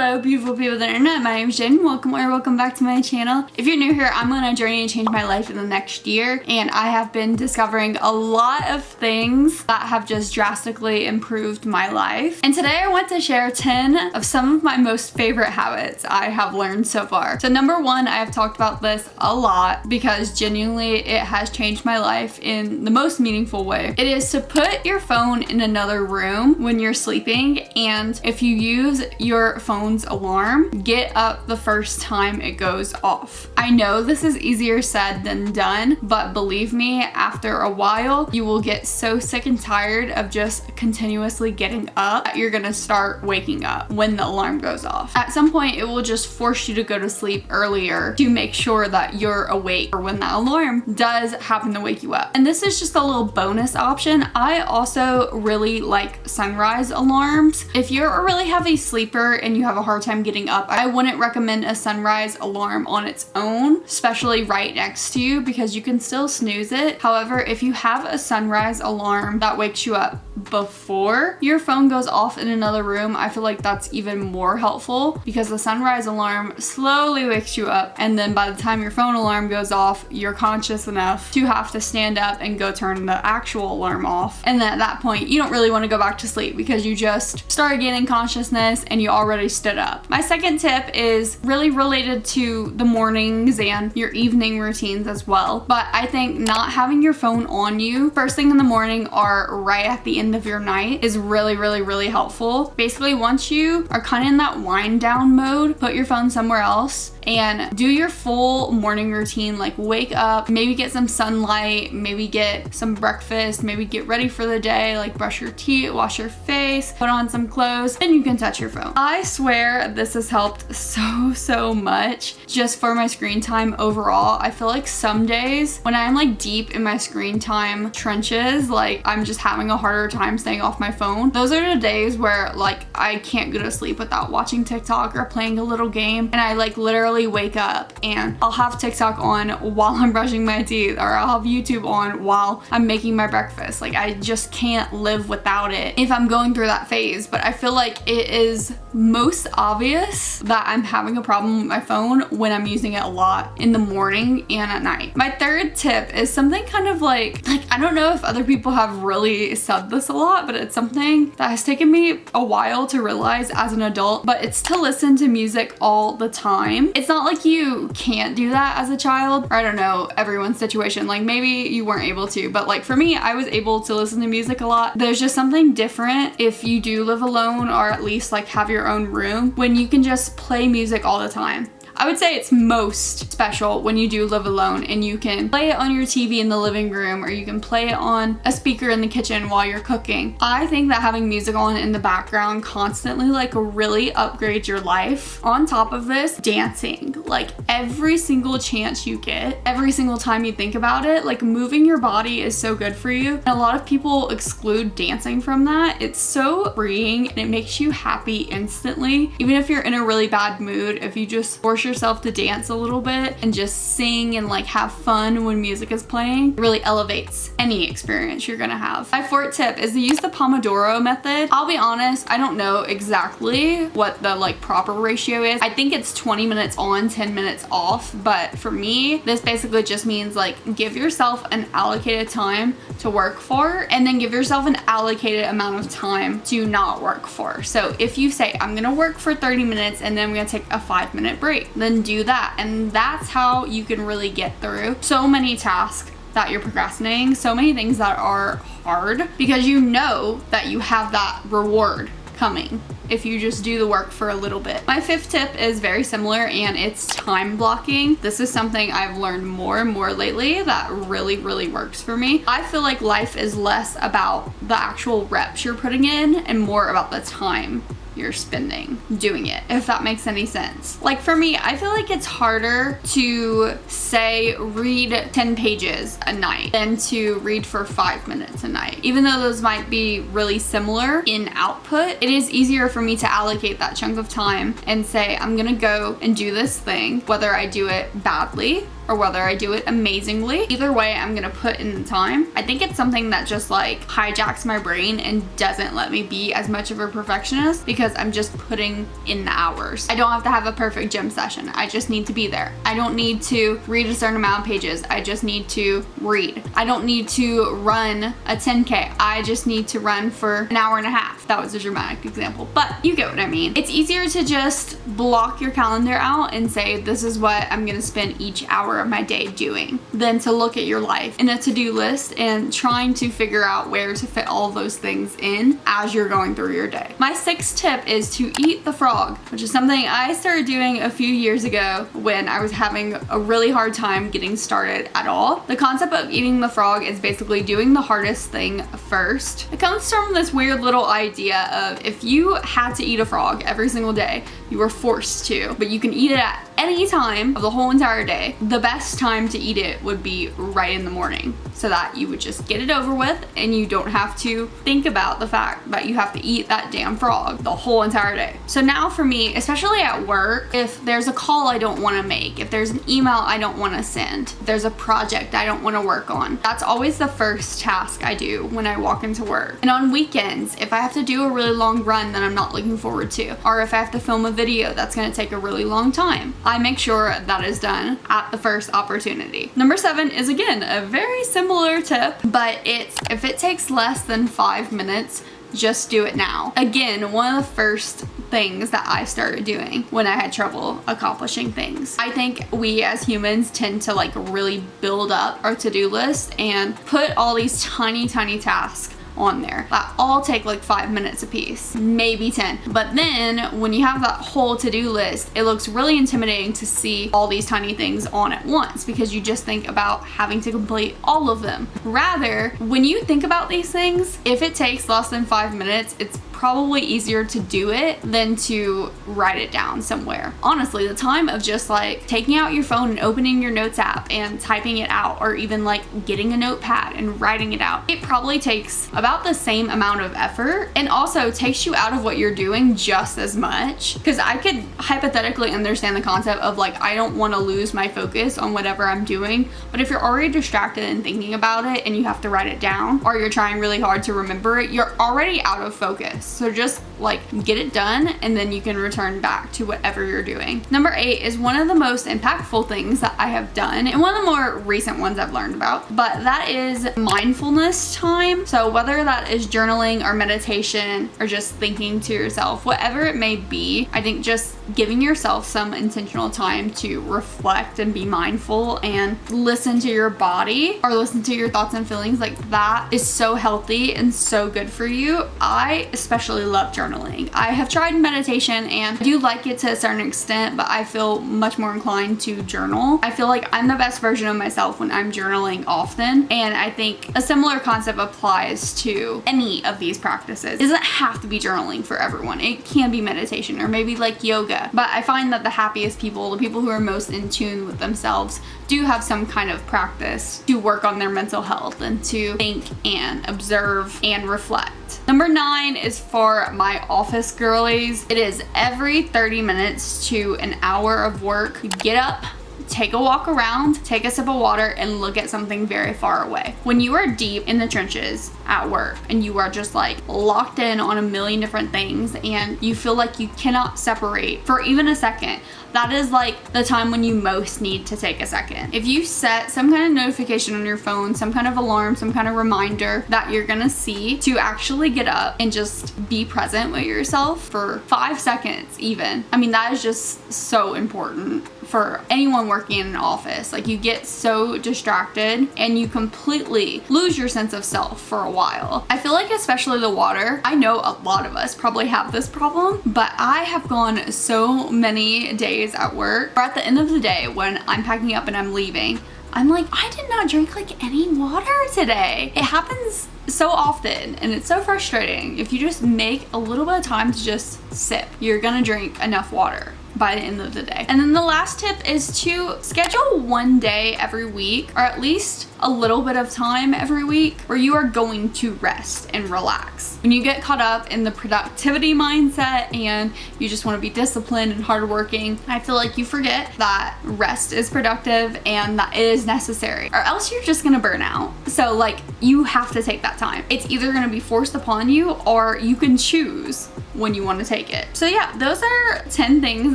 Hello beautiful people of the internet, my name is Jen. Welcome back to my channel. If you're new here, I'm on a journey to change my life in the next year, and I have been discovering a lot of things that have just drastically improved my life. And today I want to share 10 of some of my most favorite habits I have learned so far. So number one, I have talked about this a lot because genuinely it has changed my life in the most meaningful way. It is to put your phone in another room when you're sleeping, and if you use your phone's alarm, get up the first time it goes off. I know this is easier said than done, but believe me, after a while, you will get so sick and tired of just continuously getting up that you're gonna start waking up when the alarm goes off. At some point, it will just force you to go to sleep earlier to make sure that you're awake or when that alarm does happen to wake you up. And this is just a little bonus option. I also really like sunrise alarms. If you're a really heavy sleeper and you have a hard time getting up, I wouldn't recommend a sunrise alarm on its own, especially right next to you, because you can still snooze it. However, if you have a sunrise alarm that wakes you up before your phone goes off in another room, I feel like that's even more helpful because the sunrise alarm slowly wakes you up, and then by the time your phone alarm goes off, you're conscious enough to have to stand up and go turn the actual alarm off. And then at that point, you don't really want to go back to sleep because you just started gaining consciousness and you already stood up. My second tip is really related to the mornings and your evening routines as well. But I think not having your phone on you first thing in the morning or right at the end of your night is really helpful. Basically, once you are kind of in that wind down mode, put your phone somewhere else and do your full morning routine. Like wake up, maybe get some sunlight, maybe get some breakfast, maybe get ready for the day, like brush your teeth, wash your face, put on some clothes, then you can touch your phone. I swear this has helped so much just for my screen time overall. I feel like some days when I'm like deep in my screen time trenches, like I'm just having a harder time staying off my phone. Those are the days where like I can't go to sleep without watching TikTok or playing a little game, and I like literally wake up and I'll have TikTok on while I'm brushing my teeth, or I'll have YouTube on while I'm making my breakfast. Like I just can't live without it if I'm going through that phase. But I feel like it is most obvious that I'm having a problem with my phone when I'm using it a lot in the morning and at night. My third tip is something kind of like I don't know if other people have really said this a lot, but it's something that has taken me a while to realize as an adult, but it's to listen to music all the time. It's not like you can't do that as a child, or I don't know, everyone's situation, like maybe you weren't able to, but like for me, I was able to listen to music a lot. There's just something different if you do live alone, or at least like have your own room, when you can just play music all the time. I would say it's most special when you do live alone and you can play it on your TV in the living room, or you can play it on a speaker in the kitchen while you're cooking. I think that having music on in the background constantly like really upgrades your life. On top of this, dancing. Like every single chance you get, every single time you think about it, like moving your body is so good for you. And a lot of people exclude dancing from that. It's so freeing and it makes you happy instantly. Even if you're in a really bad mood, if you just force yourself to dance a little bit and just sing and like have fun when music is playing, it really elevates any experience you're gonna have. My fourth tip is to use the Pomodoro method. I'll be honest, I don't know exactly what the like proper ratio is. I think it's 20 minutes on, 10 minutes off, but for me, this basically just means like give yourself an allocated time to work for, and then give yourself an allocated amount of time to not work for. So if you say, I'm gonna work for 30 minutes and then I'm gonna take a 5-minute break, then do that. And that's how you can really get through so many tasks that you're procrastinating, so many things that are hard, because you know that you have that reward coming if you just do the work for a little bit. My fifth tip is very similar, and it's time blocking. This is something I've learned more and more lately that really works for me. I feel like life is less about the actual reps you're putting in and more about the time you're spending doing it, if that makes any sense. Like for me, I feel like it's harder to say read 10 pages a night than to read for 5 minutes a night. Even though those might be really similar in output, it is easier for me to allocate that chunk of time and say, I'm gonna go and do this thing, whether I do it badly or whether I do it amazingly. Either way, I'm gonna put in the time. I think it's something that just like hijacks my brain and doesn't let me be as much of a perfectionist because I'm just putting in the hours. I don't have to have a perfect gym session. I just need to be there. I don't need to read a certain amount of pages. I just need to read. I don't need to run a 10K. I just need to run for an hour and a half. That was a dramatic example, but you get what I mean. It's easier to just block your calendar out and say, this is what I'm gonna spend each hour of my day doing, than to look at your life in a to-do list and trying to figure out where to fit all those things in as you're going through your day. My sixth tip is to eat the frog, which is something I started doing a few years ago when I was having a really hard time getting started at all. The concept of eating the frog is basically doing the hardest thing first. It comes from this weird little idea of if you had to eat a frog every single day, you were forced to, but you can eat it at any time of the whole entire day. The best time to eat it would be right in the morning so that you would just get it over with and you don't have to think about the fact that you have to eat that damn frog the whole entire day. So now for me, especially at work, if there's a call I don't want to make, if there's an email I don't want to send, if there's a project I don't want to work on, that's always the first task I do when I walk into work. And on weekends, if I have to do a really long run that I'm not looking forward to, or if I have to film a video that's going to take a really long time, I make sure that is done at the first opportunity. Number 7 is again a very similar tip, but it's if it takes less than 5 minutes, just do it now. Again, one of the first things that I started doing when I had trouble accomplishing things. I think we as humans tend to like really build up our to-do list and put all these tiny tasks on there that all take like 5 minutes a piece, maybe 10. But then when you have that whole to-do list, it looks really intimidating to see all these tiny things on at once because you just think about having to complete all of them. Rather, when you think about these things, if it takes less than 5 minutes, it's probably easier to do it than to write it down somewhere. Honestly, the time of just like taking out your phone and opening your notes app and typing it out, or even like getting a notepad and writing it out, it probably takes about the same amount of effort and also takes you out of what you're doing just as much. Because I could hypothetically understand the concept of like, I don't want to lose my focus on whatever I'm doing, but if you're already distracted and thinking about it and you have to write it down, or you're trying really hard to remember it, you're already out of focus. So just like get it done and then you can return back to whatever you're doing. Number 8 is one of the most impactful things that I have done and one of the more recent ones I've learned about, but that is mindfulness time. So whether that is journaling or meditation or just thinking to yourself, whatever it may be, I think just giving yourself some intentional time to reflect and be mindful and listen to your body or listen to your thoughts and feelings, like that is so healthy and so good for you. I especially love journaling. I have tried meditation and I do like it to a certain extent, but I feel much more inclined to journal. I feel like I'm the best version of myself when I'm journaling often, and I think a similar concept applies to any of these practices. It doesn't have to be journaling for everyone. It can be meditation or maybe like yoga, but I find that the happiest people, the people who are most in tune with themselves, do have some kind of practice to work on their mental health and to think and observe and reflect. Number 9 is for my office girlies. It is every 30 minutes to an hour of work. You get up, take a walk around, take a sip of water, and look at something very far away. When you are deep in the trenches at work and you are just like locked in on a million different things and you feel like you cannot separate for even a second, that is like the time when you most need to take a second. If you set some kind of notification on your phone, some kind of alarm, some kind of reminder that you're gonna see to actually get up and just be present with yourself for 5 seconds even. I mean, that is just so important for anyone working in an office. Like, you get so distracted and you completely lose your sense of self for a while. I feel like especially the water, I know a lot of us probably have this problem, but I have gone so many days at work or at the end of the day when I'm packing up and I'm leaving, I'm like, I did not drink like any water today. It happens so often and it's so frustrating. If you just make a little bit of time to just sip, you're gonna drink enough water. by the end of the day. And then the last tip is to schedule one day every week, or at least a little bit of time every week, where you are going to rest and relax. When you get caught up in the productivity mindset and you just want to be disciplined and hardworking, I feel like you forget that rest is productive and that it is necessary, or else you're just gonna burn out. So like, you have to take that time. It's either gonna be forced upon you, or you can choose when you want to take it. So yeah, those are 10 things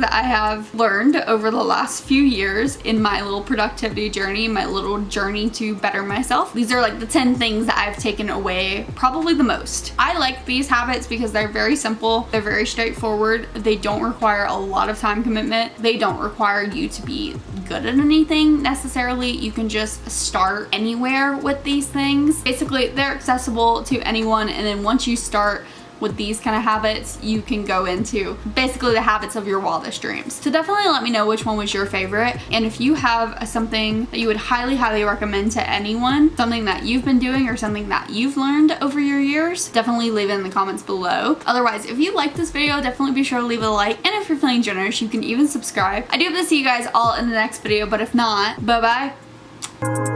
that I have learned over the last few years in my little productivity journey, my little journey to better myself. These are like the 10 things that I've taken away probably the most. I like these habits because they're very simple, they're very straightforward, they don't require a lot of time commitment, they don't require you to be good at anything necessarily. You can just start anywhere with these things. Basically, they're accessible to anyone, and then once you start with these kind of habits, you can go into basically the habits of your wildest dreams. So definitely let me know which one was your favorite, and if you have something that you would highly recommend to anyone, something that you've been doing or something that you've learned over your years, definitely leave it in the comments below. Otherwise, if you like this video, definitely be sure to leave a like, and if you're feeling generous, you can even subscribe. I do hope to see you guys all in the next video, but if not, bye bye.